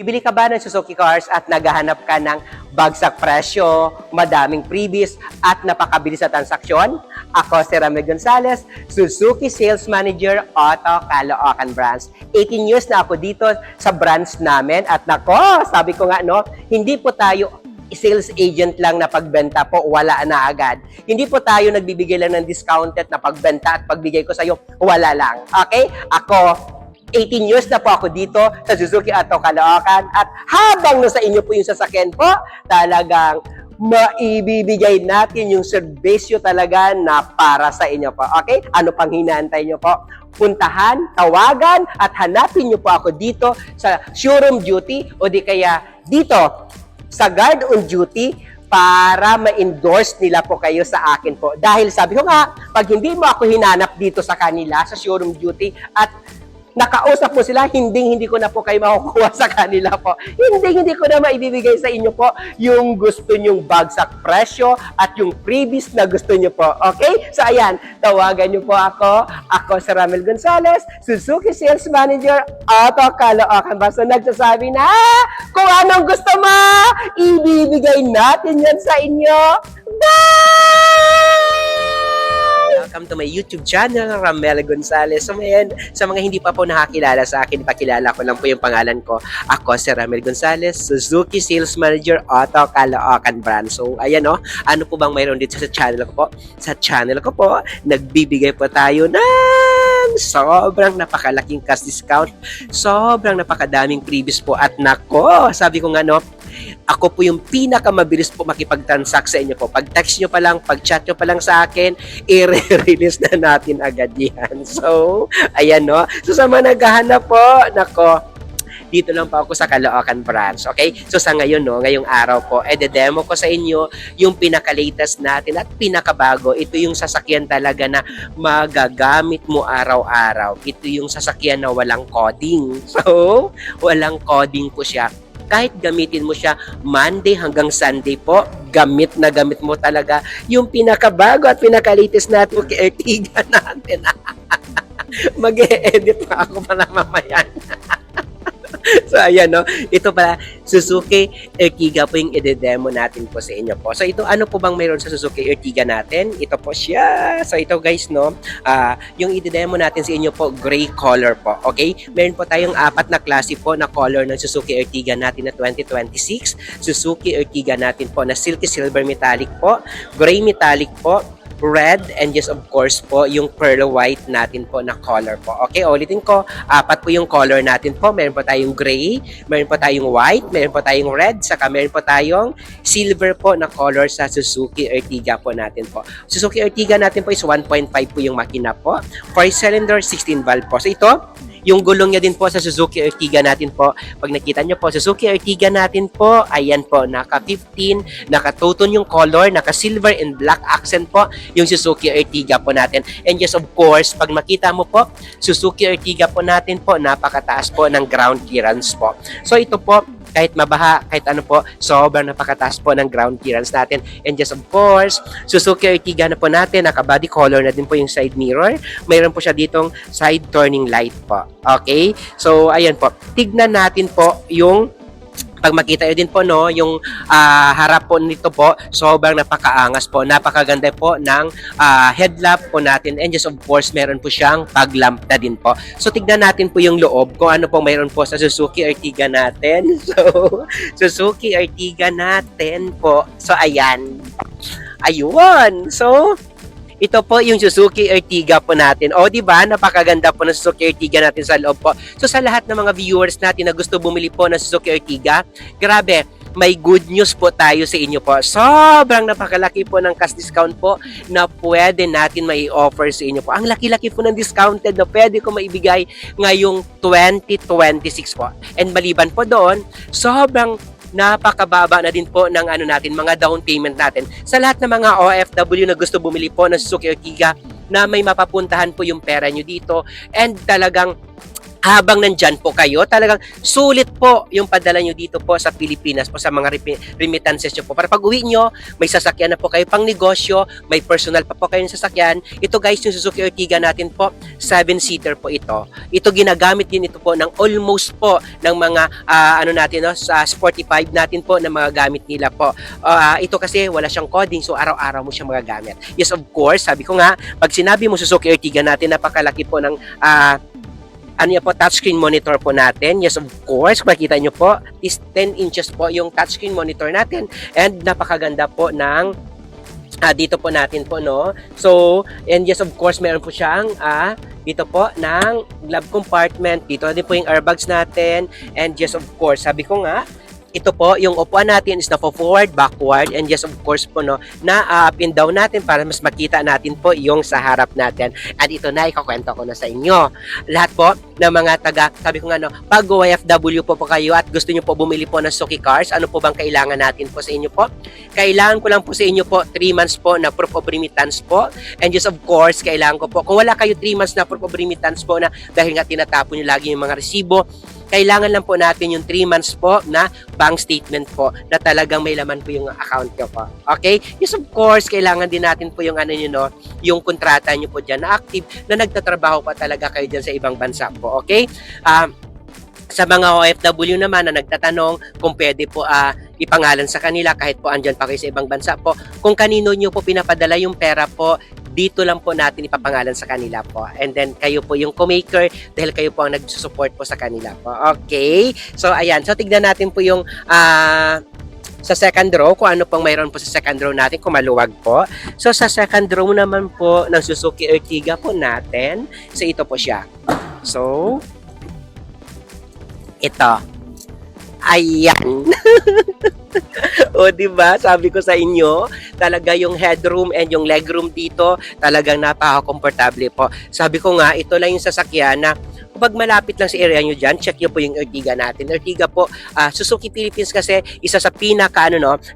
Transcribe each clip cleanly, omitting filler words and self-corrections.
Bibili ka ba ng Suzuki cars at naghahanap ka ng bagsak presyo, madaming freebies at napakabilis na transaksyon? Ako si Ramel Gonzalez, Suzuki Sales Manager, Auto Caloocan Branch. 18 years na ako dito sa branch namin at nako, sabi ko nga no, hindi po tayo sales agent lang na pagbenta po, wala na agad. Hindi po tayo nagbibigay lang ng discounted na pagbenta at pagbigay ko sa iyo, wala lang. Okay? Ako, 18 years na po ako dito sa Suzuki Auto Caloocan at habang nasa inyo po yung sasakyan po, talagang maibibigay natin yung serbisyo talaga na para sa inyo po. Okay? Ano pang hinaantay nyo po? Puntahan, tawagan, at hanapin nyo po ako dito sa showroom duty o di kaya dito sa guard on duty para ma-endorse nila po kayo sa akin po. Dahil sabi ko nga, pag hindi mo ako hinanap dito sa kanila sa showroom duty at nakausap mo sila, hindi ko na po kayo makukuha sa kanila po. Hindi ko na maibibigay sa inyo po yung gusto nyong bagsak presyo at yung freebies na gusto nyo po. Okay? So ayan, tawagan nyo po ako. Ako si Ramel Gonzalez, Suzuki Sales Manager, Auto Caloocan. Basta nagsasabi na, kung anong gusto mo, ibibigay natin yan sa inyo. Bye! Welcome to my YouTube channel, Ramel Gonzalez. So, man, sa mga hindi pa po nakakilala sa akin, ipakilala ko lang po yung pangalan ko. Ako si Ramel Gonzalez, Suzuki Sales Manager, Auto Caloocan Branch. So, ayan o, ano po bang mayroon dito sa channel ko po? Sa channel ko po, nagbibigay po tayo ng sobrang napakalaking cash discount, sobrang napakadaming freebies po. At nako, sabi ko nga no, ako po yung pinakamabilis po makipag-transact sa inyo po. Pag-text nyo pa lang, pag-chat nyo pa lang sa akin, i-release na natin agad yan. So, ayan no. So, sa mga naghahanap po, nako, dito lang po ako sa Caloocan Branch. Okay? So, sa ngayon, no, ngayong araw po, demo ko sa inyo yung pinaka-latest natin at pinakabago. Ito yung sasakyan talaga na magagamit mo araw-araw. Ito yung sasakyan na walang coding. So, walang coding po siya. Kahit gamitin mo siya Monday hanggang Sunday po, gamit na gamit mo talaga yung pinakabago at pinaka-latest natin Ertiga natin. Mag-e-edit pa ako pala mamaya. So, ayan, no? Ito pala, Suzuki Ertiga po yung i-demo natin po sa inyo po. So, ito, ano po bang mayroon sa Suzuki Ertiga natin? Ito po siya. So, ito guys, no? Yung i-demo natin sa inyo po, gray color po. Okay? Meron po tayong 4 na klase po na color ng Suzuki Ertiga natin na 2026. Suzuki Ertiga natin po na silky silver metallic po, gray metallic po, red, and just of course po yung pearl white natin po na color po. Okay, ulitin ko, 4 po yung color natin po. Meron po tayong gray, meron po tayong white, meron po tayong red, saka meron po tayong silver po na color sa Suzuki Ertiga po natin po. Suzuki Ertiga natin po is 1.5 po yung makina po. 4-cylinder, 16 valve po. So ito, yung gulong niya din po sa Suzuki Ertiga natin po. Pag nakita nyo po, Suzuki Ertiga natin po, ayan po, naka-15, naka-two-tone yung color, naka-silver and black accent po yung Suzuki Ertiga po natin. And yes, of course, pag makita mo po, Suzuki Ertiga po natin po, napakataas po ng ground clearance po. So ito po, kahit mabaha, kahit ano po, sobrang napakataas po ng ground clearance natin. And just of course, Suzuki Ertiga na po natin, naka-body color na din po yung side mirror. Mayroon po siya ditong side turning light po. Okay? So, ayan po. Tignan natin po yung pag makita nyo din po, no, yung harap po nito po, sobrang napakaangas po. Napakaganda po ng headlamp po natin. And just of course, meron po siyang paglamp na din po. So, tignan natin po yung loob kung ano po mayroon po sa Suzuki Ertiga natin. So, Suzuki Ertiga natin po. So, ayan. Ayun. So, ito po yung Suzuki Ertiga po natin. O, di ba? Napakaganda po ng Suzuki Ertiga natin sa loob po. So, sa lahat ng mga viewers natin na gusto bumili po ng Suzuki Ertiga, grabe, may good news po tayo sa inyo po. Sobrang napakalaki po ng cash discount po na pwede natin mai-offer sa inyo po. Ang laki-laki po ng discounted na pwede ko maibigay ngayong 2026 po. And maliban po doon, sobrang napakababa na din po ng natin, mga down payment natin. Sa lahat ng mga OFW na gusto bumili po ng Suzuki Ertiga na may mapapuntahan po yung pera nyo dito and talagang habang nandyan po kayo, talagang sulit po yung padala nyo dito po sa Pilipinas po sa mga remittances nyo po. Para pag uwi nyo, may sasakyan na po kayo pang negosyo, may personal pa po kayong sasakyan. Ito guys, yung Suzuki Ertiga natin po, 7-seater po ito. Ito ginagamit din ito po ng almost po ng mga ano natin, no, sa Sporty 5 natin po na mga gamit nila po. Ito kasi wala siyang coding, so araw-araw mo siyang magagamit. Yes, of course, sabi ko nga, pag sinabi mo Suzuki Ertiga natin, napakalaki po ng ano yan po, touchscreen monitor po natin. Yes, of course, makita nyo po, is 10 inches po yung touchscreen monitor natin. And napakaganda po ng dito po natin po, no? So, and yes, of course, meron po siyang dito po ng glove compartment. Dito din po yung airbags natin. And yes, of course, sabi ko nga, ito po, yung upuan natin is na forward, backward, and yes, of course po, no, na up and down natin para mas makita natin po yung sa harap natin. At ito na, ikakwento ko na sa inyo. Lahat po ng mga sabi ko nga, no, pag OFW po kayo at gusto nyo po bumili po ng Suzuki cars, ano po bang kailangan natin po sa inyo po? Kailangan ko lang po sa inyo po 3 months po na proof of remittance po. And yes, of course, kailangan ko po, kung wala kayo 3 months na proof of remittance po na dahil nga tinatapon nyo lagi yung mga resibo, kailangan lang po natin yung 3 months po na bank statement po na talagang may laman po yung account nyo po. Okay? Yes, of course, kailangan din natin po yung ano nyo, no, yung kontrata nyo po dyan na active na nagtatrabaho pa talaga kayo dyan sa ibang bansa po. Okay? Sa mga OFW naman na nagtatanong kung pwede po ipangalan sa kanila kahit po andyan pa kayo sa ibang bansa po, kung kanino nyo po pinapadala yung pera po, dito lang po natin ipapangalan sa kanila po. And then, kayo po yung co-maker dahil kayo po ang nag-support po sa kanila po. Okay? So, ayan. So, tignan natin po yung sa second row, kung ano pong mayroon po sa second row natin, kung maluwag po. So, sa second row naman po ng Suzuki Ertiga po natin, so ito po siya. So, ito. Ayan. O, diba? Sabi ko sa inyo, talaga yung headroom and yung legroom dito, talagang napaka-komportable po. Sabi ko nga, ito lang yung sasakyan na kapag malapit lang sa area nyo dyan, check nyo po yung Ertiga natin. Ertiga po, Suzuki Philippines kasi, isa sa pinaka,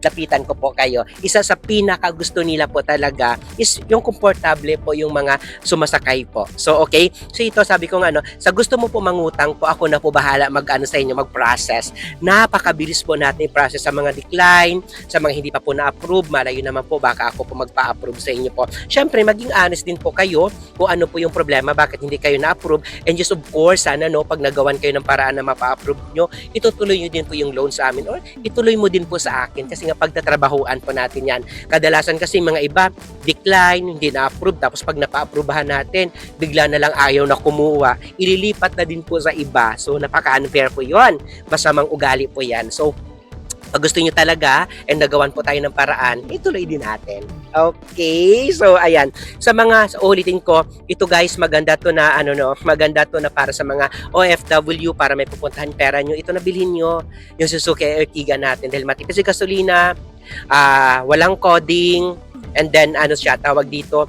lapitan ko po kayo, isa sa pinaka gusto nila po talaga is yung komportable po yung mga sumasakay po. So, okay? So, ito, sabi ko nga, sa gusto mo po mangutang po, ako na po bahala sa inyo, mag-process. Napakabilis po natin i-process sa mga decline, sa mga hindi pa po na-approve, malayo naman po, baka ako po magpa-approve sa inyo po. Siyempre, maging honest din po kayo kung ano po yung problema, bakit hindi kayo na-approve, and just of course, sana pag nagawan kayo ng paraan na mapa-approve nyo, itutuloy nyo din po yung loan sa amin or ituloy mo din po sa akin kasi nga pagtatrabahuan po natin yan. Kadalasan kasi mga iba, decline, hindi na-approve, tapos pag napa-approvehan natin, bigla na lang ayaw na kumuha, ililipat na din po sa iba. So, napaka-unfair po yon, masamang ugali po yan. So, pag gusto nyo talaga and nagawan po tayo ng paraan, ituloy din natin. Okay? So, ayan. Sa ulitin ko, ito guys, maganda to na, maganda to na para sa mga OFW, para may pupuntahan pera nyo. Ito na bilhin nyo, yung Suzuki Ertiga natin. Dahil matipis yung gasolina, walang coding, and then, tawag dito,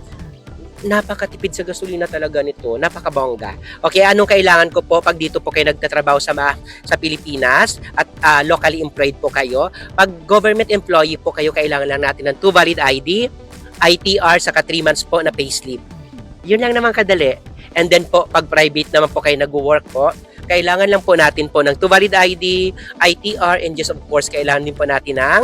napakatipid sa gasolina talaga nito, napakabongga. Okay, anong kailangan ko po pag dito po kayo nagtatrabaho sa Pilipinas at locally employed po kayo? Pag government employee po kayo, kailangan lang natin ng 2 valid ID, ITR, saka 3 months po na payslip. Yun lang naman kadali. And then po, pag private naman po kayo nag-work po, kailangan lang po natin po ng 2 valid ID, ITR, and just of course, kailangan din po natin ng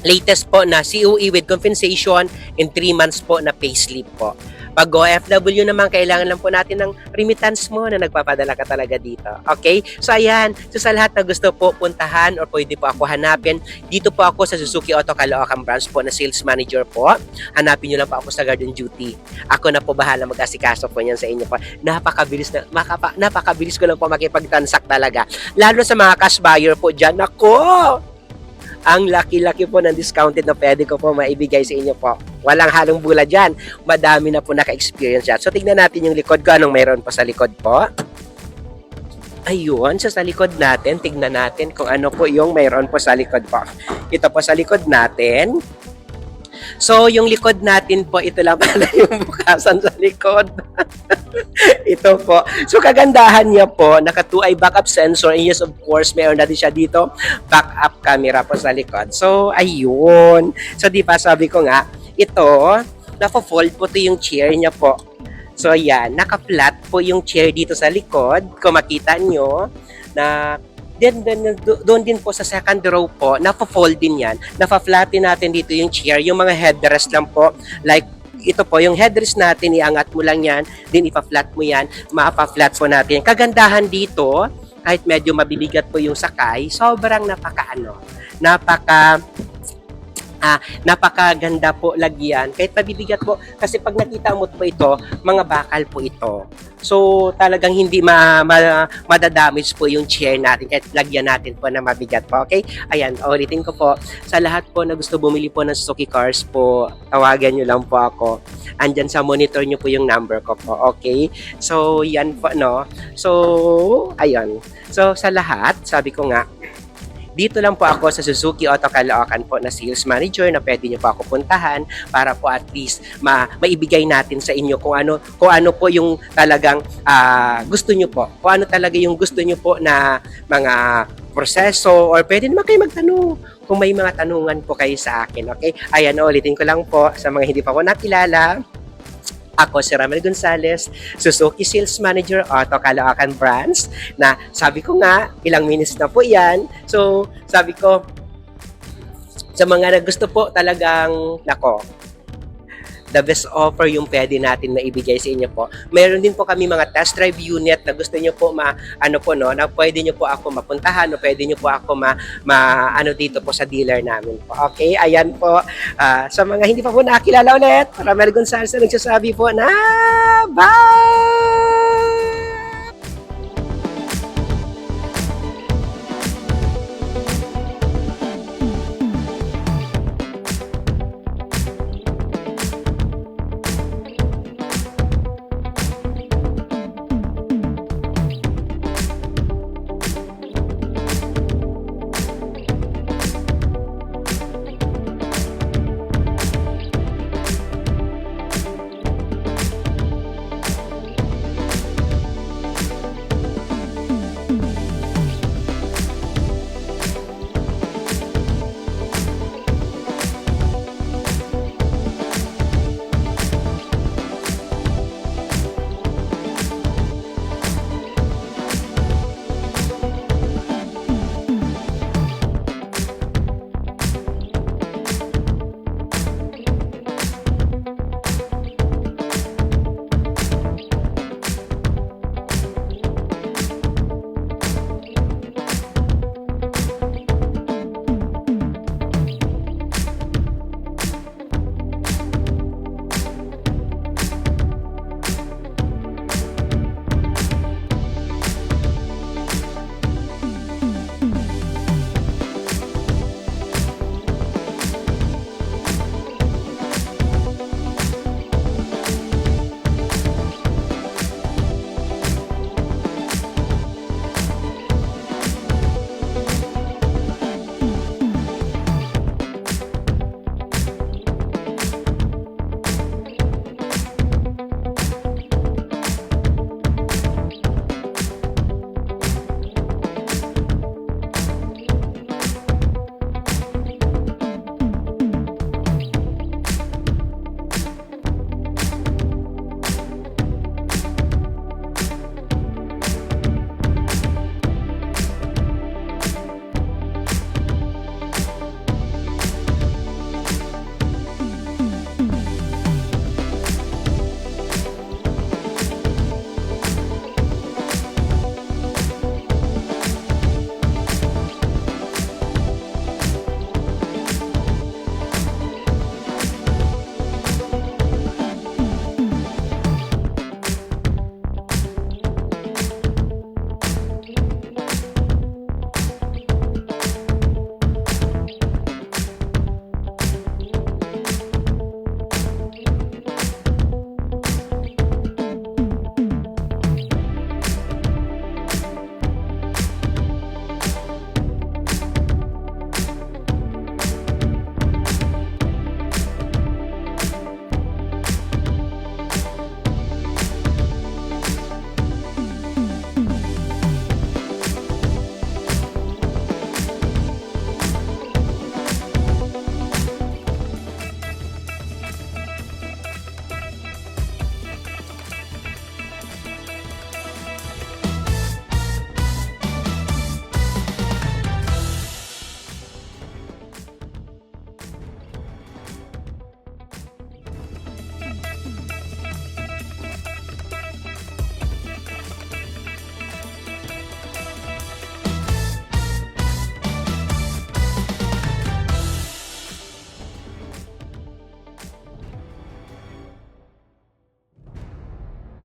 latest po na COE with compensation in 3 months po na payslip po. Pag OFW naman, kailangan lang po natin ng remittance mo na nagpapadala ka talaga dito. Okay? So, ayan. So, sa lahat na gusto po puntahan or pwede po ako hanapin, dito po ako sa Suzuki Auto Caloocan branch po na sales manager po. Hanapin nyo lang po ako sa Garden Duty. Ako na po bahala mag-asikaso po niyan sa inyo po. Napakabilis ko lang po makipag-transact talaga. Lalo sa mga cash buyer po dyan. Ako! Ang laki-laki po ng discounted na pwede ko po maibigay sa inyo po. Walang halong bula dyan. Madami na po naka-experience dyan. So, tignan natin yung likod ko. Anong mayroon po sa likod po? Ayun, so sa likod natin, tignan natin kung ano po yung mayroon po sa likod po. Ito po sa likod natin. So, yung likod natin po, ito lang pala yung bukasan sa likod. Ito po. So, kagandahan niya po, naka 2-eye backup sensor. And yes, of course, mayroon na din siya dito, backup camera po sa likod. So, ayun. So, di ba sabi ko nga, ito, naka-fold po ito yung chair niya po. So ayan, naka-flat po yung chair dito sa likod. Kung makita nyo, na doon din po sa second row po, nafa-fold din yan. Nafa-flat din natin dito yung chair. Yung mga headrest lang po, like ito po, yung headrest natin, iangat mo lang yan, din ipa-flat mo yan, mapa-flat po natin. Kagandahan dito, kahit medyo mabibigat po yung sakay, sobrang napakaganda po lagyan. Kahit mabibigat po, kasi pag nakita mo po ito, mga bakal po ito. So, talagang hindi madadamage po yung chair natin kahit lagyan natin po na mabigat po. Okay? Ayan, ulitin ko po. Sa lahat po na gusto bumili po ng Suzuki Cars po, tawagan nyo lang po ako. Andyan sa monitor nyo po yung number ko po. Okay? So, yan po, no? So, ayun. So, sa lahat, sabi ko nga, dito lang po ako sa Suzuki Auto Caloocan po na sales manager na pwede niyo po ako puntahan para po at least maibigay natin sa inyo kung ano po yung talagang gusto niyo po. Kung ano talaga yung gusto niyo po na mga proseso or pwede naman kayo magtanong kung may mga tanungan po kayo sa akin. Okay? Ayan, ulitin ko lang po sa mga hindi pa po nakilala. Ako si Ramel Gonzalez, Suzuki Sales Manager Auto Caloocan Branch na sabi ko nga, ilang minutes na po yan. So, sabi ko, sa mga gusto po talagang, the best offer yung pwede natin maibigay sa inyo po. Meron din po kami mga test drive unit na gusto nyo po na pwede nyo po ako mapuntahan o pwede nyo po ako dito po sa dealer namin po. Okay, ayan po. Sa mga hindi pa po nakakilala ulit, Ramel Gonzalez na nagsasabi po na bye!